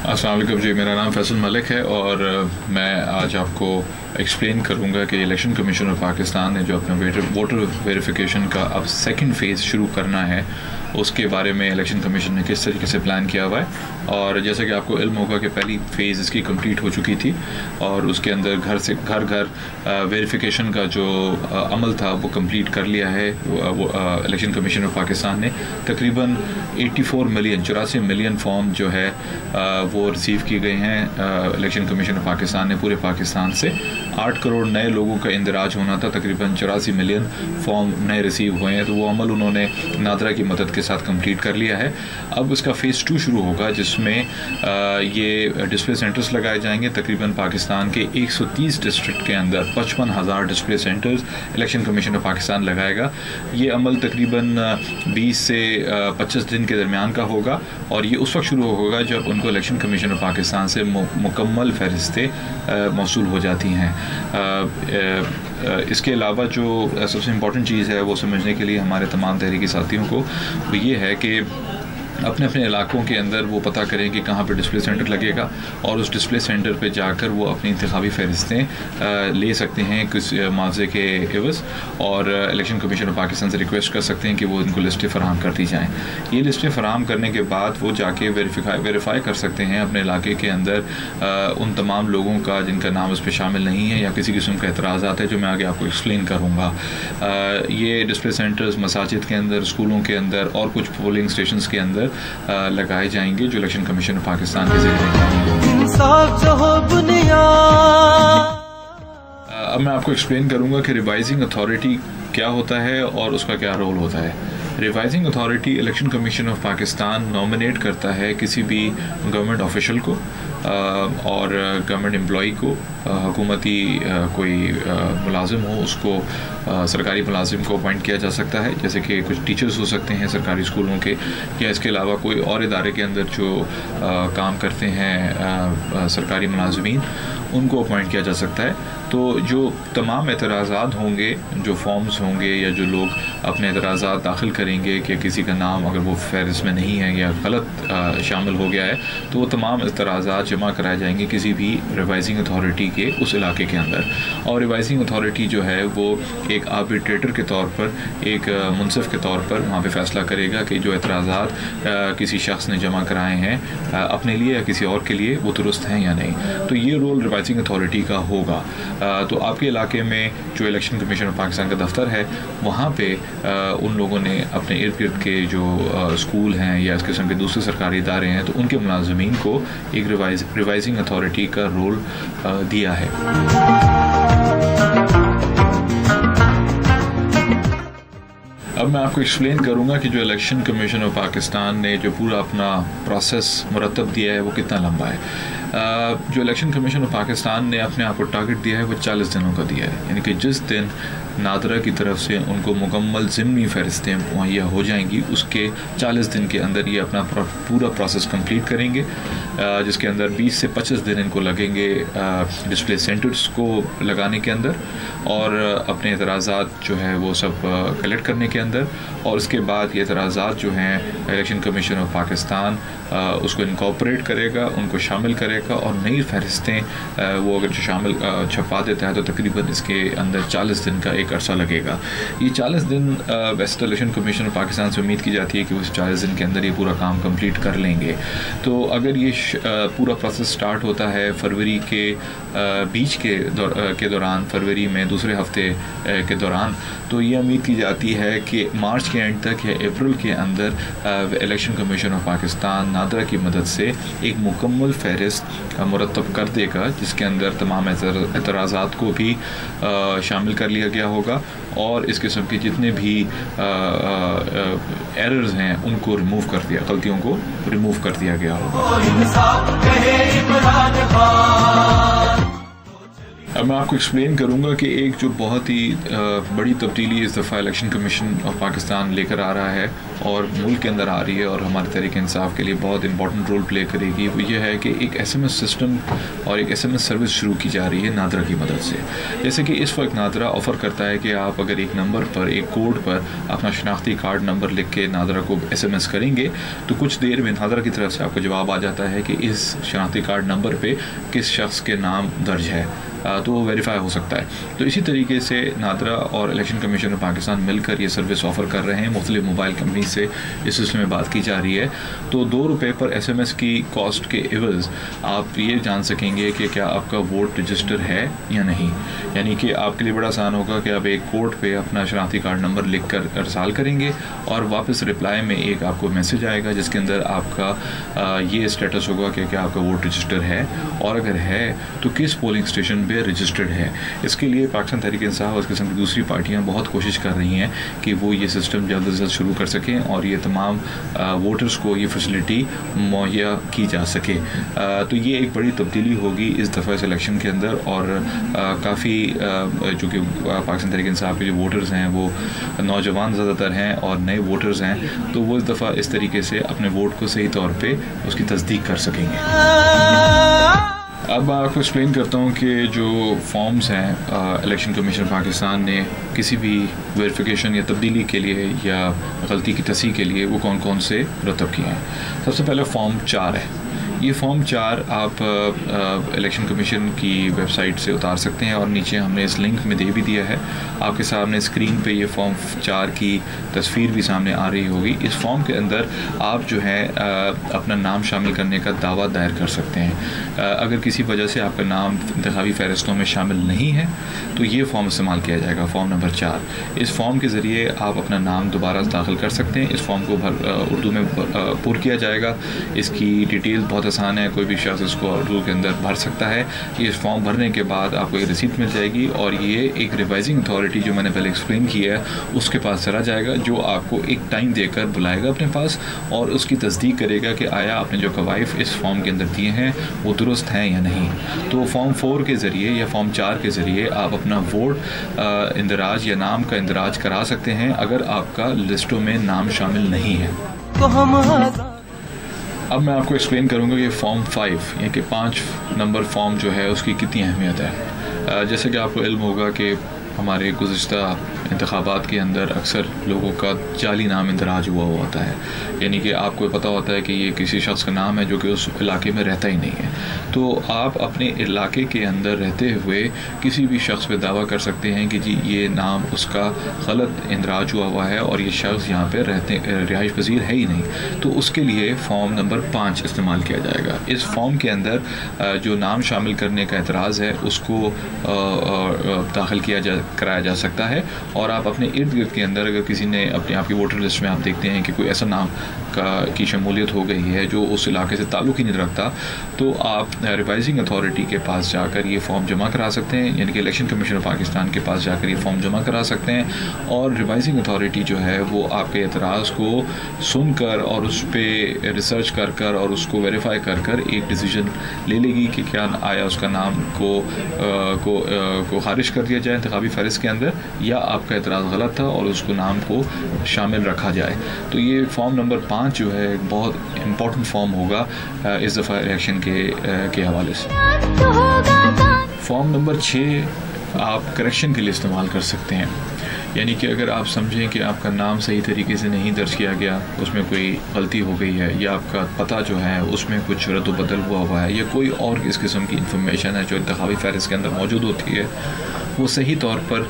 अस्सलाम वालेकुम जी, मेरा नाम फैसल मलिक है और मैं आज आपको एक्सप्लेन करूंगा कि इलेक्शन कमीशन ऑफ पाकिस्तान ने जो अपना वोटर वेरिफिकेशन का अब सेकंड फेज़ शुरू करना है उसके बारे में इलेक्शन कमीशन ने किस तरीके से प्लान किया हुआ है। और जैसा कि आपको इल्म होगा कि पहली फ़ेज़ इसकी कंप्लीट हो चुकी थी और उसके अंदर घर से घर वेरिफिकेशन का जो अमल था वो कंप्लीट कर लिया है वो इलेक्शन कमीशन ऑफ पाकिस्तान ने। तकरीबन 84 मिलियन फॉर्म जो है वो रिसीव किए गए हैं इलेक्शन कमीशन ऑफ पाकिस्तान ने पूरे पाकिस्तान से। 8 करोड़ नए लोगों का इंदराज होना था, तकरीबन 84 मिलियन फॉर्म नए रिसीव हुए हैं, तो वो अमल उन्होंने नादरा की मदद के साथ कंप्लीट कर लिया है। अब इसका फ़ेज़ 2 शुरू होगा जिसमें ये डिस्प्ले सेंटर्स लगाए जाएंगे। तकरीबन पाकिस्तान के 130 डिस्ट्रिक्ट के अंदर 55,000 display centres election commission of Pakistan लगाएगा। ये अमल तकरीबन 20 से 25 दिन के दरमियान का होगा और ये उस वक्त शुरू होगा जब उनको इलेक्शन कमीशन ऑफ पाकिस्तान से मुकम्मल फ़हरिस्तें मौसूल हो जाती हैं। इसके अलावा जो सबसे इम्पॉर्टेंट चीज़ है वो समझने के लिए हमारे तमाम तहरीकी साथियों को वो ये है कि अपने अपने इलाकों के अंदर वो पता करें कि कहाँ पे डिस्प्ले सेंटर लगेगा और उस डिस्प्ले सेंटर पे जाकर वो अपनी इंतखाबी फ़हरिस्तें ले सकते हैं किस मुआवजे के एवज़, और इलेक्शन कमीशन ऑफ पाकिस्तान से रिक्वेस्ट कर सकते हैं कि वो इनको लिस्टें फ़राहम कर दी जाएँ। ये लिस्टें फ़राहम करने के बाद वो जाके वेरीफाई कर सकते हैं अपने इलाके के अंदर उन तमाम लोगों का जिनका नाम उस पर शामिल नहीं है या किसी किस्म का एतराज़ात है जो मैं आगे आपको एक्सप्लेन करूँगा। ये डिस्प्ले सेंटर्स मसाजिद के अंदर, स्कूलों के अंदर और कुछ पोलिंग स्टेशन के अंदर लगाए जाएंगे जो इलेक्शन कमीशन ऑफ पाकिस्तान के ज़रिए। अब मैं आपको एक्सप्लेन करूंगा कि रिवाइजिंग अथॉरिटी क्या होता है और उसका क्या रोल होता है। Revising authority election commission of Pakistan nominate करता है किसी भी गवर्नमेंट ऑफिशियल को और गवर्नमेंट एम्प्लॉई को, हुकूमती कोई मुलाजिम हो उसको सरकारी मुलाजिम को अपॉइंट किया जा सकता है, जैसे कि कुछ टीचर्स हो सकते हैं सरकारी स्कूलों के, या इसके अलावा कोई और इदारे के अंदर जो काम करते हैं सरकारी मुलाजमीन उनको अपॉइंट किया जा सकता है। तो जो तमाम एतराज़ात होंगे, जो फॉर्म्स होंगे या जो लोग अपने एतराज़ात दाखिल करेंगे कि किसी का नाम अगर वो फ़हरिस्त में नहीं है या गलत शामिल हो गया है तो वो तमाम एतराज़ात जमा कराए जाएंगे किसी भी रिवाइजिंग अथॉरिटी के उस इलाके के अंदर। और रिवाइजिंग अथॉरिटी जो है वो एक आर्बिट्रेटर के तौर पर, एक मुनसिफ के तौर पर वहाँ पे फ़ैसला करेगा कि जो एतराज़ात किसी शख्स ने जमा कराए हैं अपने लिए या किसी और के लिए वो दुरुस्त हैं या नहीं। तो ये रोल रिवाइजिंग अथॉरिटी का होगा। तो आपके इलाके में जो इलेक्शन कमीशन ऑफ पाकिस्तान का दफ्तर है वहाँ पे उन लोगों ने अपने इर्द गिर्द के जो स्कूल हैं या इस किस्म के दूसरे सरकारी इदारे हैं तो उनके मुलाजमीन को एक रिवाइजिंग अथॉरिटी का रोल दिया है। अब मैं आपको एक्सप्लेन करूंगा कि जो इलेक्शन कमीशन ऑफ पाकिस्तान ने जो पूरा अपना प्रोसेस मुरतब दिया है वो कितना लंबा है। जो इलेक्शन कमीशन ऑफ पाकिस्तान ने अपने आप को टारगेट दिया है वो 40 दिनों का दिया है, यानी कि जिस दिन नादरा की तरफ से उनको मुकम्मल ज़िमनी फ़हरिस्तें मुहैया हो जाएंगी उसके 40 दिन के अंदर ये अपना पूरा प्रोसेस कंप्लीट करेंगे, जिसके अंदर 20 से 25 दिन इनको लगेंगे डिस्प्ले सेंटर्स को लगाने के अंदर और अपने एतराज़ात जो है वो सब कलेक्ट करने के अंदर। और उसके बाद ये एतराज़ात जो हैं इलेक्शन कमीशन ऑफ पाकिस्तान उसको इनकॉर्पोरेट करेगा, उनको शामिल करेगा और नई फ़हरिस्तें वो अगर जो शामिल छपवा देता है तो तकरीबन इसके अंदर 40 दिन का एक अरसा लगेगा। ये 40 दिन वैसे तो इलेक्शन कमीशन ऑफ पाकिस्तान से उम्मीद की जाती है कि वो इस 40 दिन के अंदर ये पूरा काम कंप्लीट कर लेंगे। तो अगर ये पूरा प्रोसेस स्टार्ट होता है फरवरी के बीच के दौरान, फरवरी में दूसरे हफ्ते के दौरान, तो ये उम्मीद की जाती है कि मार्च के एंड तक या अप्रैल के अंदर election commission of Pakistan NADRA की मदद से एक मुकम्मल फ़हरिस्त मुरतब कर देगा जिसके अंदर तमाम एतराज़ात को भी शामिल कर लिया गया होगा और इस किस्म के जितने भी एरर्स हैं उनको रिमूव कर दिया, गलतियों को रिमूव कर दिया गया होगा। अब मैं आपको एक्सप्लेन करूंगा कि एक जो बहुत ही बड़ी तब्दीली इस दफ़ा इलेक्शन कमीशन ऑफ पाकिस्तान लेकर आ रहा है और मुल्क के अंदर आ रही है और हमारे तहरीक इंसाफ के लिए बहुत इंपॉर्टेंट रोल प्ले करेगी, वो ये है कि एक SMS सिस्टम और एक SMS सर्विस शुरू की जा रही है नादरा की मदद से। जैसे कि इस वक्त नादरा ऑफ़र करता है कि आप अगर एक नंबर पर, एक कोड पर अपना शनाख्ती कार्ड नंबर लिख के नादरा को SMS करेंगे तो कुछ देर में नादरा की तरफ से आपको जवाब आ जाता है कि इस शनाख्ती कार्ड नंबर पर किस शख्स के नाम दर्ज है, तो वो वेरीफाई हो सकता है। तो इसी तरीके से नादरा और इलेक्शन कमीशन ऑफ पाकिस्तान मिलकर ये सर्विस ऑफ़र कर रहे हैं। मुख्तलिफ मोबाइल कंपनी से इस सिलसिले में बात की जा रही है। तो ₹2 पर SMS की कॉस्ट के एवज़ आप ये जान सकेंगे कि क्या आपका वोट रजिस्टर है या नहीं। यानी कि आपके लिए बड़ा आसान होगा कि आप एक कोड पे अपना शनाख्ती कार्ड नंबर लिख कर अरसाल करेंगे और वापस रिप्लाई में एक आपको मैसेज आएगा जिसके अंदर आपका ये स्टेटस होगा कि क्या आपका वोट रजिस्टर है, और अगर है तो किस पोलिंग स्टेशन पे रजिस्टर्ड है। इसके लिए पाकिस्तान तहरीक इंसाफ और इस किस्म की दूसरी पार्टियां बहुत कोशिश कर रही हैं कि वो ये सिस्टम जल्द से जल्द शुरू कर सकें और ये तमाम वोटर्स को ये फैसिलिटी मुहैया की जा सके। तो ये एक बड़ी तब्दीली होगी इस दफ़ा इस इलेक्शन के अंदर, और काफ़ी जो कि पाकिस्तान तहरीक इंसाफ के जो वोटर्स हैं वो नौजवान ज़्यादातर हैं और नए वोटर्स हैं, तो वो इस दफ़ा इस तरीके से अपने वोट को सही तौर पर उसकी तस्दीक कर सकेंगे। अब मैं आपको एक्सप्लेन करता हूँ कि जो फॉर्म्स हैं इलेक्शन कमीशन पाकिस्तान ने किसी भी वेरिफिकेशन या तब्दीली के लिए या गलती की तस्हीह के लिए वो कौन कौन से रतब किए हैं। सबसे पहले फॉर्म 4 है। ये फॉर्म 4 आप इलेक्शन कमीशन की वेबसाइट से उतार सकते हैं और नीचे हमने इस लिंक में दे भी दिया है। आपके सामने स्क्रीन पे ये फॉर्म 4 की तस्वीर भी सामने आ रही होगी। इस फॉर्म के अंदर आप जो है अपना नाम शामिल करने का दावा दायर कर सकते हैं। अगर किसी वजह से आपका नाम इंतखाबी फ़हरिस्तों में शामिल नहीं है तो ये फॉर्म इस्तेमाल किया जाएगा, फॉर्म नंबर 4। इस फॉर्म के ज़रिए आप अपना नाम दोबारा दाखिल कर सकते हैं। इस फॉर्म को उर्दू में पुर किया जाएगा। इसकी डिटेल बहुत आसान है, कोई भी शख्स इसको उर्दू के अंदर भर सकता है। ये इस फॉर्म भरने के बाद आपको एक रिसीट मिल जाएगी और ये एक रिवाइजिंग अथॉरिटी जो मैंने पहले एक्सप्लेन किया है उसके पास चला जाएगा, जो आपको एक टाइम देकर बुलाएगा अपने पास और उसकी तस्दीक करेगा कि आया आपने जो कवाइफ इस फॉर्म के अंदर दिए हैं वो दुरुस्त हैं या नहीं। तो फॉर्म 4 के ज़रिए या फॉर्म 4 के ज़रिए आप अपना वोट इंदराज या नाम का इंदराज करा सकते हैं अगर आपका लिस्टों में नाम शामिल नहीं है। अब मैं आपको एक्सप्लेन करूंगा कि फॉर्म 5 यानी कि 5 नंबर फॉर्म जो है उसकी कितनी अहमियत है। जैसे कि आपको इल्म होगा कि हमारे गुज़िश्ता इंतखाबात के अंदर अक्सर लोगों का जाली नाम इंदराज हुआ होता है, यानी कि आपको पता होता है कि ये किसी शख्स का नाम है जो कि उस इलाके में रहता ही नहीं है। तो आप अपने इलाके के अंदर रहते हुए किसी भी शख्स पे दावा कर सकते हैं कि जी ये नाम उसका गलत इंदराज हुआ है और ये शख्स यहाँ पे रिहाइश पजीर है ही नहीं। तो उसके लिए फॉर्म नंबर 5 इस्तेमाल किया जाएगा। इस फॉर्म के अंदर जो नाम शामिल करने का एतराज़ है उसको दाखिल कराया जा सकता है, और आप अपने इर्द गिर्द के अंदर अगर किसी ने अपने आपकी वोटर लिस्ट में आप देखते हैं कि कोई ऐसा नाम की शमूलियत हो गई है जो उस इलाके से ताल्लुक़ ही नहीं रखता, तो आप रिवाइजिंग अथॉरिटी के पास जाकर ये फॉर्म जमा करा सकते हैं, यानी कि इलेक्शन कमीशन ऑफ पाकिस्तान के पास जाकर ये फॉर्म जमा करा सकते हैं। और रिवाइजिंग अथॉरिटी जो है वो आपके एतराज़ को सुनकर और उस पर रिसर्च कर कर और उसको वेरीफाई कर कर एक डिसीजन ले लेगी कि क्या आया उसका नाम को खारिज कर दिया जाए इंतखाबी फ़हरिस्त के अंदर, या आपका एतराज़ गलत था और उसको नाम को शामिल रखा जाए। तो ये फॉर्म नंबर 5 जो है एक बहुत इम्पॉर्टेंट फॉर्म होगा इस दफ़ा इलेक्शन के हवाले से। फॉर्म नंबर 6 आप करेक्शन के लिए इस्तेमाल कर सकते हैं, यानी कि अगर आप समझें कि आपका नाम सही तरीके से नहीं दर्ज किया गया, उसमें कोई गलती हो गई है, या आपका पता जो है उसमें कुछ रद्द-बदल हुआ है, या कोई और इस किस्म की इंफॉर्मेशन है जो इंतखाबी फ़हरिस्त के अंदर मौजूद होती है वो सही तौर पर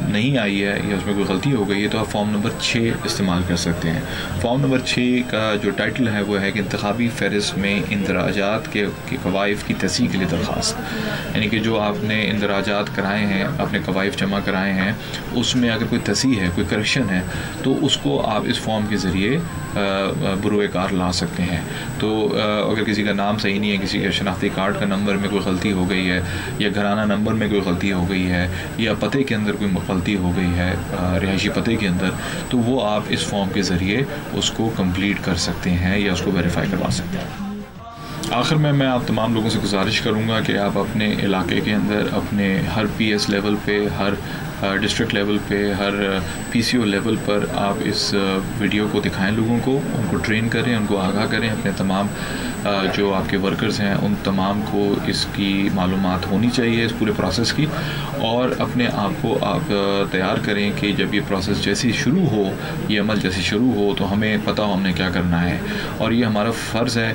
नहीं आई है या उसमें कोई गलती हो गई है, तो आप फॉर्म नंबर 6 इस्तेमाल कर सकते हैं। फॉर्म नंबर 6 का जो टाइटल है वो है कि इंतखाबी फ़हरिस्त में इंदराजात के कवाइफ की तस्दीक के लिए दरख्वास्त, यानी कि जो आपने इंदराजात कराए हैं, अपने कवाइफ जमा कराए हैं, उसमें अगर कोई तस्दीक है, कोई करेक्शन है, तो उसको आप इस फॉर्म के ज़रिए बुरोए कार ला सकते हैं। तो अगर किसी का नाम सही नहीं है, किसी के शनाख्ती कार्ड का नंबर में कोई गलती हो गई है, या घराना नंबर में कोई गलती हो गई है, या पते के अंदर कोई गलती हो गई है, रिहायशी पते के अंदर, तो वो आप इस फॉर्म के ज़रिए उसको कंप्लीट कर सकते हैं या उसको वेरीफाई करवा सकते हैं। आखिर में मैं आप तमाम लोगों से गुजारिश करूँगा कि आप अपने इलाके के अंदर अपने हर PS लेवल पे, हर डिस्ट्रिक्ट लेवल पे, हर PCO लेवल पर आप इस वीडियो को दिखाएं लोगों को, उनको ट्रेन करें, उनको आगाह करें। अपने तमाम जो आपके वर्कर्स हैं उन तमाम को इसकी मालूमात होनी चाहिए इस पूरे प्रोसेस की, और अपने आप को आप तैयार करें कि जब ये प्रोसेस जैसी शुरू हो, ये अमल जैसे शुरू हो, तो हमें पता हो हमने क्या करना है। और ये हमारा फ़र्ज़ है,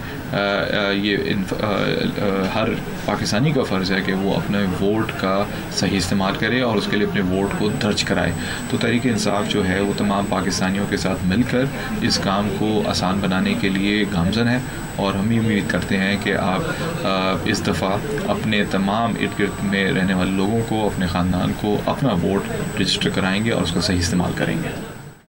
हर पाकिस्तानी का फ़र्ज़ है कि वो अपने वोट का सही इस्तेमाल करे और उसके लिए अपने वोट को दर्ज कराए। तो तहरीक इंसाफ जो है वो तमाम पाकिस्तानियों के साथ मिलकर इस काम को आसान बनाने के लिए गामज़न है, और हम उम्मीद करते हैं कि आप इस दफ़ा अपने तमाम इर्द गिर्द में रहने वाले लोगों को, अपने ख़ानदान को अपना वोट रजिस्टर कराएंगे और उसका सही इस्तेमाल करेंगे।